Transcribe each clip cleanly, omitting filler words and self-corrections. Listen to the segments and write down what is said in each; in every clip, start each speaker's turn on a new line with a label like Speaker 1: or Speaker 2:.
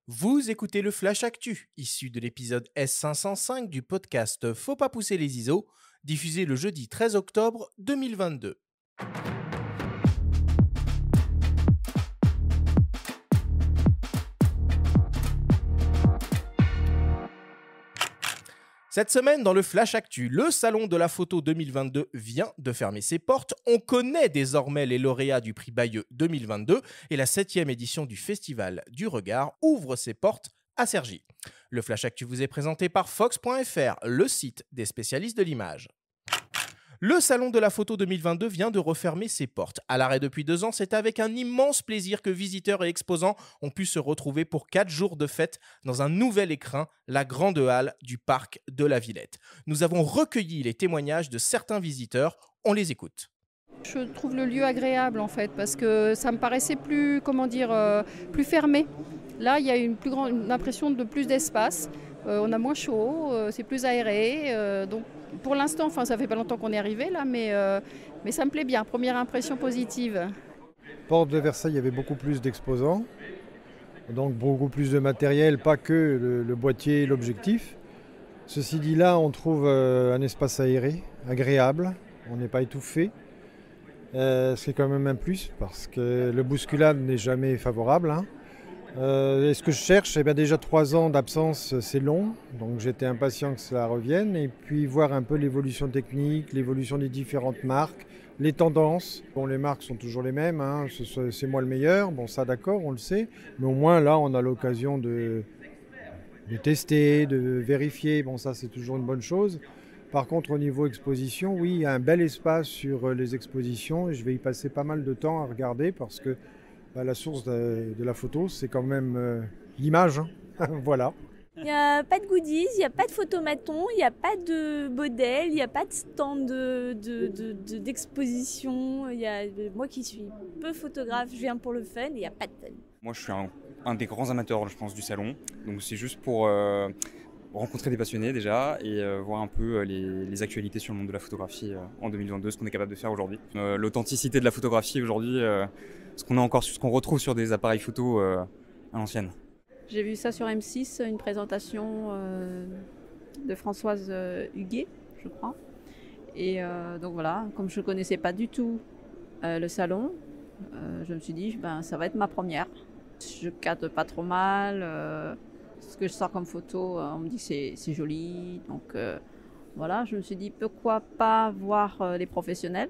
Speaker 1: Vous écoutez le Flash Actu, issu de l'épisode S505 du podcast Faut pas pousser les ISO, diffusé le jeudi 13 octobre 2022. Cette semaine, dans le Flash Actu, le Salon de la Photo 2022 vient de fermer ses portes. On connaît désormais les lauréats du prix Bayeux 2022 et la 7e édition du Festival du Regard ouvre ses portes à Cergy. Le Flash Actu vous est présenté par Fox.fr, le site des spécialistes de l'image. Le Salon de la Photo 2022 vient de refermer ses portes. À l'arrêt depuis 2 ans, c'est avec un immense plaisir que visiteurs et exposants ont pu se retrouver pour 4 jours de fête dans un nouvel écrin, la grande halle du parc de la Villette. Nous avons recueilli les témoignages de certains visiteurs, on les écoute.
Speaker 2: Je trouve le lieu agréable en fait parce que ça me paraissait plus, plus fermé. Là, il y a une impression de plus d'espace. On a moins chaud, c'est plus aéré. Donc pour l'instant, ça fait pas longtemps qu'on est arrivé là, mais ça me plaît bien. Première impression positive.
Speaker 3: Porte de Versailles, il y avait beaucoup plus d'exposants, donc beaucoup plus de matériel, pas que le boîtier et l'objectif. Ceci dit, là, on trouve un espace aéré, agréable, on n'est pas étouffé. C'est quand même un plus parce que le bousculade n'est jamais favorable. Et ce que je cherche, déjà 3 ans d'absence, c'est long, donc j'étais impatient que cela revienne, et puis voir un peu l'évolution technique, l'évolution des différentes marques, les tendances. Bon, les marques sont toujours les mêmes, c'est moi le meilleur, bon ça d'accord, on le sait, mais au moins là on a l'occasion de tester, de vérifier, bon ça c'est toujours une bonne chose. Par contre au niveau exposition, oui, il y a un bel espace sur les expositions, et je vais y passer pas mal de temps à regarder parce que la source de la photo, c'est quand même l'image. Voilà.
Speaker 4: Il n'y a pas de goodies, il n'y a pas de photomaton, il n'y a pas de modèle, il n'y a pas de stand d'exposition. Moi qui suis peu photographe, je viens pour le fun et il n'y a pas de fun.
Speaker 5: Moi je suis un des grands amateurs, je pense, du salon. Donc c'est juste pour rencontrer des passionnés déjà et voir un peu les actualités sur le monde de la photographie en 2022, ce qu'on est capable de faire aujourd'hui. L'authenticité de la photographie aujourd'hui, ce qu'on retrouve sur des appareils photo à l'ancienne.
Speaker 6: J'ai vu ça sur M6, une présentation de Françoise Huguet, je crois. Et donc voilà, comme je ne connaissais pas du tout le salon, je me suis dit, ça va être ma première. Je cadre pas trop mal. Ce que je sors comme photo, on me dit que c'est joli. Donc voilà, je me suis dit, pourquoi pas voir les professionnels,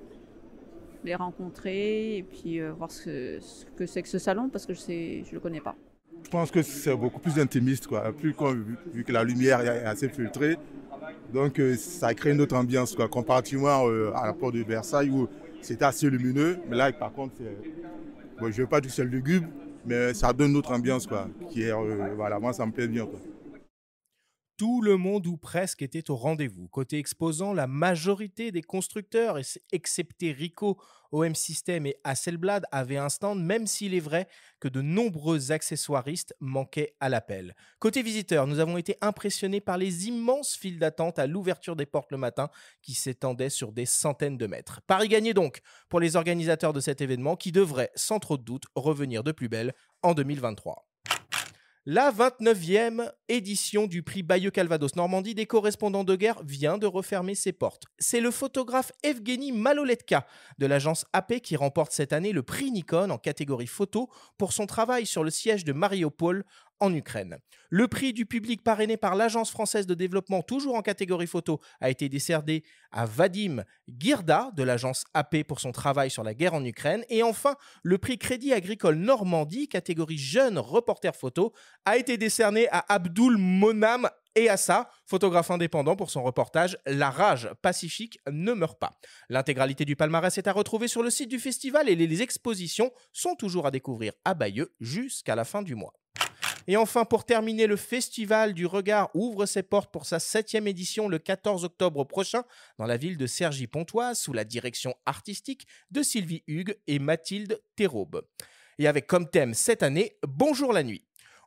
Speaker 6: les rencontrer et puis voir ce que c'est que ce salon, parce que je le connais pas.
Speaker 7: Je pense que c'est beaucoup plus intimiste, vu que la lumière est assez filtrée. Donc ça crée une autre ambiance, comparativement à la porte de Versailles où c'était assez lumineux. Mais là, par contre, je ne veux pas dire que c'est lugubre, mais ça donne une autre ambiance, moi ça me plaît bien.
Speaker 1: Tout le monde ou presque était au rendez-vous. Côté exposant, la majorité des constructeurs, excepté Ricoh, OM System et Hasselblad, avaient un stand, même s'il est vrai que de nombreux accessoiristes manquaient à l'appel. Côté visiteurs, nous avons été impressionnés par les immenses files d'attente à l'ouverture des portes le matin qui s'étendaient sur des centaines de mètres. Paris gagné donc pour les organisateurs de cet événement qui devrait, sans trop de doute, revenir de plus belle en 2023. La 29e édition du prix Bayeux-Calvados Normandie des correspondants de guerre vient de refermer ses portes. C'est le photographe Evgeny Maloletka de l'agence AP qui remporte cette année le prix Nikon en catégorie photo pour son travail sur le siège de Mariupol en Ukraine. Le prix du public parrainé par l'Agence française de développement, toujours en catégorie photo, a été décerné à Vadim Girda de l'agence AP pour son travail sur la guerre en Ukraine. Et enfin, le prix Crédit Agricole Normandie, catégorie jeune reporter photo, a été décerné à Abdul Monam Eassa, photographe indépendant pour son reportage « La rage pacifique ne meurt pas ». L'intégralité du palmarès est à retrouver sur le site du festival et les expositions sont toujours à découvrir à Bayeux jusqu'à la fin du mois. Et enfin, pour terminer, le Festival du Regard ouvre ses portes pour sa 7e édition le 14 octobre prochain dans la ville de Cergy-Pontoise sous la direction artistique de Sylvie Hugues et Mathilde Théraube. Et avec comme thème cette année, Bonjour la nuit.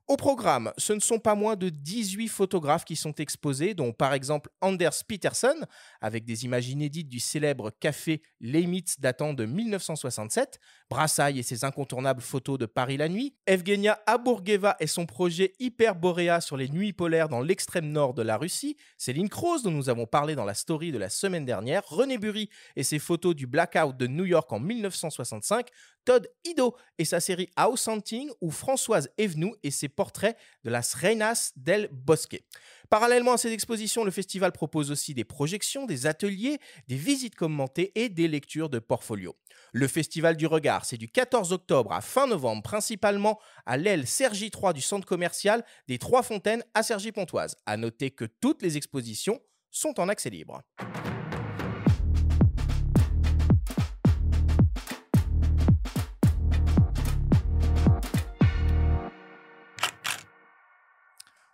Speaker 1: Au programme, ce ne sont pas moins de 18 photographes qui sont exposés, dont par exemple Anders Peterson, avec des images inédites du célèbre café Leimitz datant de 1967, Brassailles et ses incontournables photos de Paris la nuit, Evgenia Abourgueva et son projet Hyperborea sur les nuits polaires dans l'extrême nord de la Russie, Céline Kroos, dont nous avons parlé dans la story de la semaine dernière, René Burri et ses photos du blackout de New York en 1965, Todd Ido et sa série House Hunting, ou Françoise Evenou et ses portraits de las Reinas del Bosque. Parallèlement à ces expositions, le festival propose aussi des projections, des ateliers, des visites commentées et des lectures de portfolios. Le Festival du Regard, c'est du 14 octobre à fin novembre, principalement à l'aile Cergy 3 du centre commercial des Trois Fontaines à Cergy-Pontoise. À noter que toutes les expositions sont en accès libre.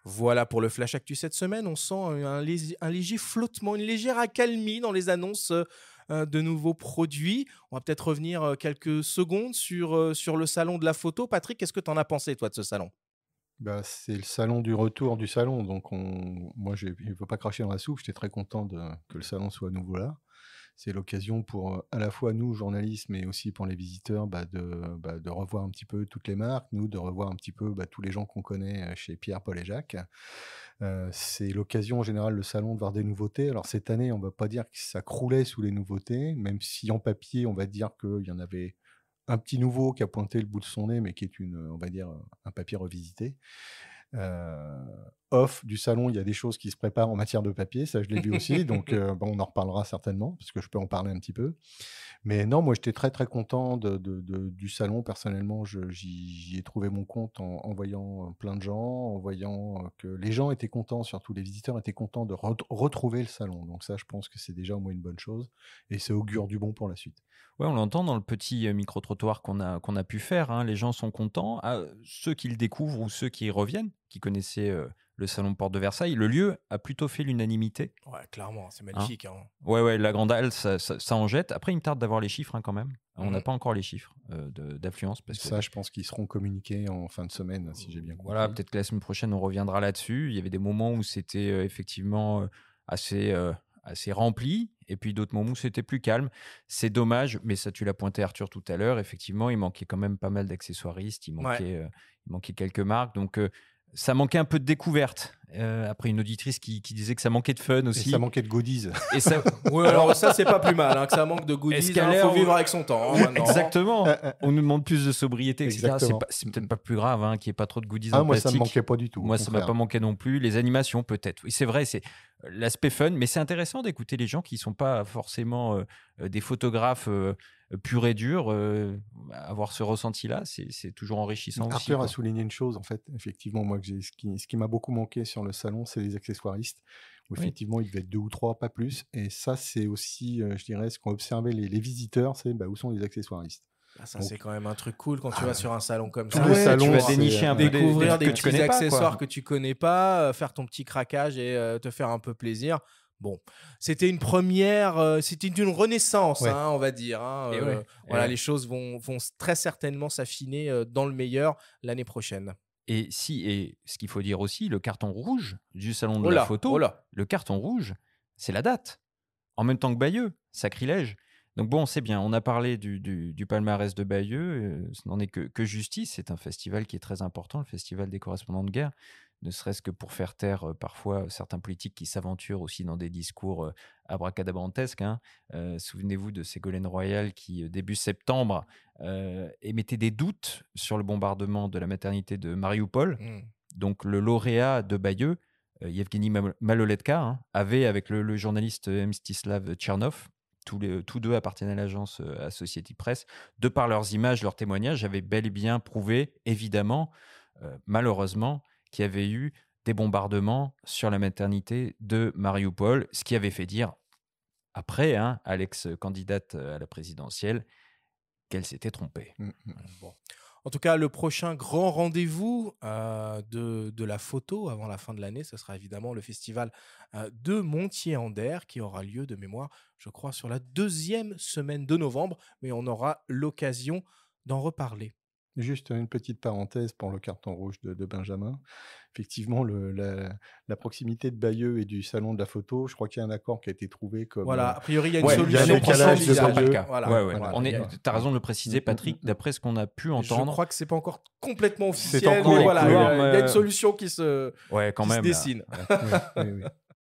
Speaker 1: Voilà pour le Flash Actu cette semaine. On sent un léger flottement, une légère accalmie dans les annonces de nouveaux produits. On va peut-être revenir quelques secondes sur le salon de la photo. Patrick, qu'est-ce que tu en as pensé, toi, de ce salon?
Speaker 8: Bah, c'est le salon du retour du salon, donc moi je ne veux pas cracher dans la soupe, j'étais très content que le salon soit à nouveau là. C'est l'occasion pour à la fois nous, journalistes, mais aussi pour les visiteurs, de revoir un petit peu toutes les marques, nous, de revoir un petit peu tous les gens qu'on connaît chez Pierre, Paul et Jacques. C'est l'occasion en général, le salon, de voir des nouveautés. Alors cette année, on ne va pas dire que ça croulait sous les nouveautés, même si en papier, on va dire qu'il y en avait un petit nouveau qui a pointé le bout de son nez, mais qui est on va dire, un papier revisité. Off du salon, il y a des choses qui se préparent en matière de papier, ça je l'ai vu aussi, donc on en reparlera certainement, parce que je peux en parler un petit peu. Mais non, moi j'étais très très content du salon, personnellement, j'y ai trouvé mon compte en voyant plein de gens, en voyant que les gens étaient contents, surtout les visiteurs étaient contents de retrouver le salon. Donc ça, je pense que c'est déjà au moins une bonne chose, et ça augure du bon pour la suite.
Speaker 9: Ouais, on l'entend dans le petit micro-trottoir qu'on a pu faire, hein. Les gens sont contents. Ceux qui le découvrent ou ceux qui y reviennent, qui connaissaient le salon Porte de Versailles, le lieu a plutôt fait l'unanimité.
Speaker 1: Ouais, clairement, c'est magnifique. Hein.
Speaker 9: Ouais, la Grande Halle, ça en jette. Après, il me tarde d'avoir les chiffres quand même. On n'a
Speaker 1: Mhm.
Speaker 9: pas encore les chiffres d'affluence.
Speaker 8: Ça, je pense qu'ils seront communiqués en fin de semaine, si j'ai bien compris.
Speaker 9: Voilà, peut-être que la semaine prochaine, on reviendra là-dessus. Il y avait des moments où c'était effectivement assez rempli, et puis d'autres moments où c'était plus calme. C'est dommage, mais ça, tu l'as pointé, Arthur, tout à l'heure. Effectivement, il manquait quand même pas mal d'accessoiristes. Il manquait quelques marques. Donc, ça manquait un peu de découverte. Après, une auditrice qui disait que ça manquait de fun aussi.
Speaker 8: Et ça manquait de goodies.
Speaker 9: Et ça...
Speaker 1: Ouais, alors ça, c'est pas plus mal, hein, que ça manque de goodies. Il faut vivre avec son temps. Hein,
Speaker 9: exactement. On nous demande plus de sobriété, etc. C'est peut-être pas plus grave qu'il n'y ait pas trop de goodies en
Speaker 8: moi,
Speaker 9: plastique.
Speaker 8: ça me manquait pas du tout.
Speaker 9: Moi, ça m'a pas manqué non plus. Les animations, peut-être. Oui, c'est vrai, c'est l'aspect fun, mais c'est intéressant d'écouter les gens qui ne sont pas forcément des photographes purs et durs. Avoir ce ressenti-là, c'est toujours enrichissant aussi.
Speaker 8: Arthur a souligné une chose, en fait, effectivement, moi, ce qui m'a beaucoup manqué sur le salon, c'est les accessoiristes. Où effectivement, il devait être 2 ou 3, pas plus. Et ça, c'est aussi, je dirais, ce qu'ont observé les visiteurs, c'est où sont les accessoiristes.
Speaker 1: Ça, c'est quand même un truc cool quand tu vas sur un salon comme ça.
Speaker 8: Tu
Speaker 9: vas dénicher un peu
Speaker 1: découvrir des petits accessoires
Speaker 9: pas,
Speaker 1: que tu connais pas, faire ton petit craquage et te faire un peu plaisir. Bon, c'était une première, c'était une renaissance, hein, on va dire. Hein. Voilà, les choses vont très certainement s'affiner dans le meilleur l'année prochaine.
Speaker 9: Et ce qu'il faut dire aussi, le carton rouge du salon de la photo, le carton rouge, c'est la date. En même temps que Bayeux, sacrilège. Donc bon, c'est bien, on a parlé du palmarès de Bayeux, ce n'en est que justice. C'est un festival qui est très important, le festival des correspondants de guerre, ne serait-ce que pour faire taire parfois certains politiques qui s'aventurent aussi dans des discours abracadabrantesques. Hein. Souvenez-vous de Ségolène Royal qui, début septembre, émettait des doutes sur le bombardement de la maternité de Mariupol. Donc le lauréat de Bayeux, Yevgeny Maloletka, avait, avec le journaliste Mstislav Tchernov, tous deux appartenaient à l'agence Associated Press, de par leurs images, leurs témoignages, avaient bel et bien prouvé, évidemment, malheureusement, qu'il y avait eu des bombardements sur la maternité de Mariupol, ce qui avait fait dire, après, à l'ex-candidate à la présidentielle, qu'elle s'était trompée.
Speaker 1: Bon. En tout cas, le prochain grand rendez-vous de la photo avant la fin de l'année, ce sera évidemment le festival de Montier-en-Der qui aura lieu de mémoire, je crois, sur la 2e semaine de novembre, mais on aura l'occasion d'en reparler.
Speaker 8: Juste une petite parenthèse pour le carton rouge de Benjamin. Effectivement, la proximité de Bayeux et du salon de la photo, je crois qu'il y a un accord qui a été trouvé comme.
Speaker 1: Voilà, a priori, il y a une
Speaker 8: il y a un
Speaker 1: solution.
Speaker 8: décalage de Bayeux.
Speaker 1: Voilà.
Speaker 9: Tu as raison de le préciser, Patrick, d'après ce qu'on a pu entendre.
Speaker 1: Je crois que c'est pas encore complètement officiel,
Speaker 9: C'est en cours,
Speaker 1: mais voilà, il y a une solution qui se
Speaker 9: quand même,
Speaker 1: dessine.
Speaker 8: Oui.